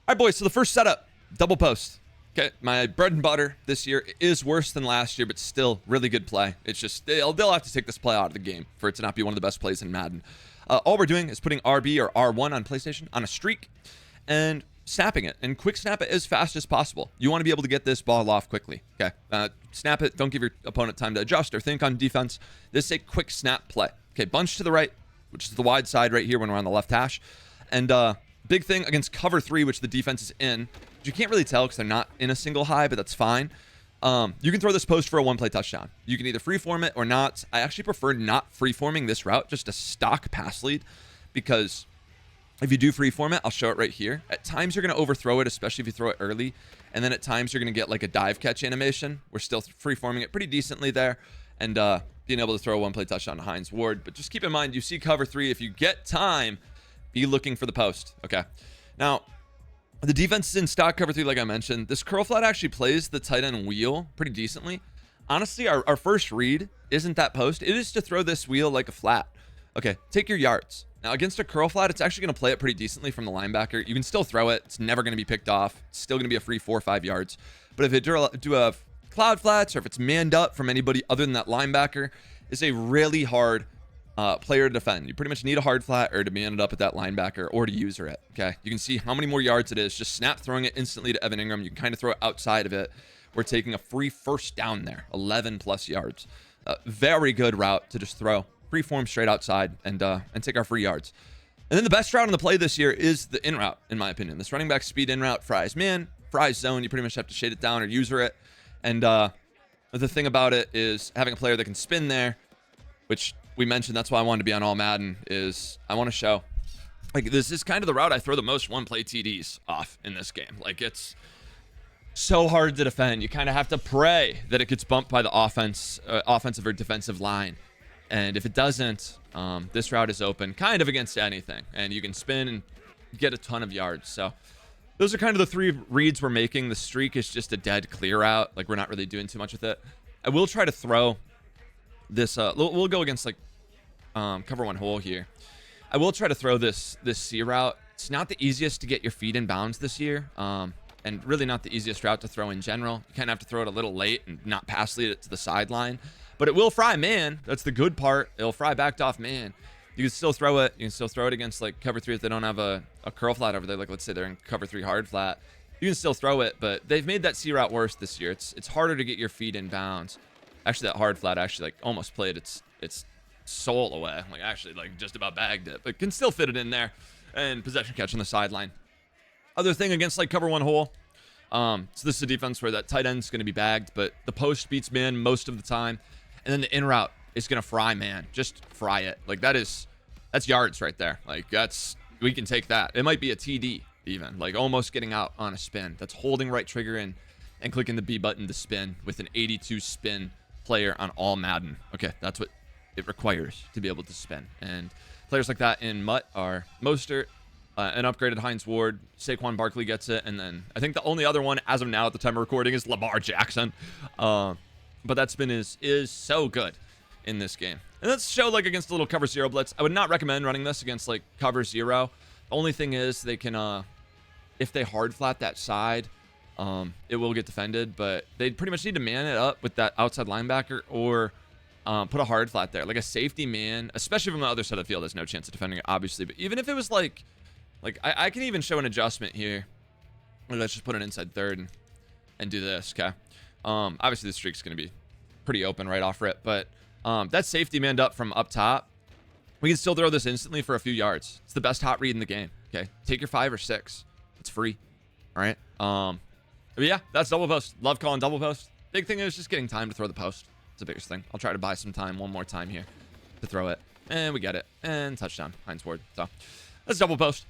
All right, boys. So the first setup, double post. Okay, my bread and butter this year is worse than last year, but still really good play. It's just they'll have to take this play out of the game for it to not be one of the best plays in Madden. All we're doing is putting RB or R1 on PlayStation on a streak and snapping it and quick snap it as fast as possible. You want to be able to get this ball off quickly. Okay, snap it. Don't give your opponent time to adjust or think on defense. This is a quick snap play. Okay, bunch to the right, which is the wide side right here when we're on the left hash, and big thing against cover 3, which the defense is in. You can't really tell because they're not in a single high, but that's fine. You can throw this post for a one-play touchdown. You can either freeform it or not. I actually prefer not freeforming this route, just a stock pass lead, because if you do freeform it, I'll show it right here. At times you're going to overthrow it, especially if you throw it early, and then at times you're going to get like a dive catch animation. We're still freeforming it pretty decently there, and being able to throw a one-play touchdown to Hines Ward. But just keep in mind, you see cover 3. If you get time, be looking for the post. Okay, now the defense is in stock cover 3, like I mentioned. This curl flat actually plays the tight end wheel pretty decently. Honestly, our first read isn't that post. It is to throw this wheel like a flat. Okay, take your yards. Now, against a curl flat, it's actually going to play it pretty decently from the linebacker. You can still throw it. It's never going to be picked off. It's still going to be a free 4 or 5 yards. But if it do a cloud flats, or if it's manned up from anybody other than that linebacker, it's a really hard player to defend. You pretty much need a hard flat or to man it up at that linebacker or to user it. Okay, you can see how many more yards it is. Just snap throwing it instantly to Evan Ingram. You can kind of throw it outside of it. We're taking a free first down there, 11 plus yards. Very good route to just throw freeform straight outside and take our free yards. And then the best route on the play this year is the in route, in my opinion. This running back speed in route, fries man, fries zone. You pretty much have to shade it down or user it. And the thing about it is having a player that can spin there, which we mentioned, that's why I wanted to be on All Madden, is I want to show, like, this is kind of the route I throw the most one-play TDs off in this game. Like, it's so hard to defend. You kind of have to pray that it gets bumped by the offensive or defensive line. And if it doesn't, this route is open kind of against anything. And you can spin and get a ton of yards. So those are kind of the 3 reads we're making. The streak is just a dead clear out. Like, we're not really doing too much with it. I will try to throw this. We'll go against, like, cover 1 hole here. I will try to throw this C route. It's not the easiest to get your feet in bounds this year, and really not the easiest route to throw in general. You kind of have to throw it a little late and not pass lead it to the sideline, but it will fry man. That's the good part. It'll fry backed off man. You can still throw it. You can still throw it against like cover 3 if they don't have a curl flat over there. Like, let's say they're in cover 3 hard flat. You can still throw it, but they've made that C route worse this year. It's harder to get your feet in bounds. Actually, that hard flat actually like almost played its soul away. Like, actually, like, just about bagged it, but can still fit it in there and possession catch on the sideline. Other thing against like cover 1 hole, so this is a defense where that tight end's going to be bagged, but the post beats man most of the time, and then the in route is going to fry man. Just fry it. Like, that's yards right there. Like, we can take that. It might be a TD even, like almost getting out on a spin. That's holding right trigger in and clicking the B button to spin with an 82 spin player on All Madden. Okay, that's what it requires to be able to spin. And players like that in MUT are Mostert, an upgraded Hines Ward, Saquon Barkley gets it, and then I think the only other one as of now at the time of recording is Lamar Jackson. But that spin is so good in this game. And let's show like against a little cover 0 blitz. I would not recommend running this against like cover 0. The only thing is they can, if they hard flat that side, it will get defended, but they pretty much need to man it up with that outside linebacker or put a hard flat there, like a safety man, especially from the other side of the field. There's no chance of defending it, obviously. But even if it was like I can even show an adjustment here. Let's just put an inside third and do this. Okay. Obviously the streak's going to be pretty open right off rip, but that safety manned up from up top. We can still throw this instantly for a few yards. It's the best hot read in the game. Okay. Take your 5 or 6. It's free. All right. But yeah, that's double post. Love calling double post. Big thing is just getting time to throw the post. It's the biggest thing. I'll try to buy some time one more time here to throw it. And we get it. And touchdown. Hines Ward. So that's double post.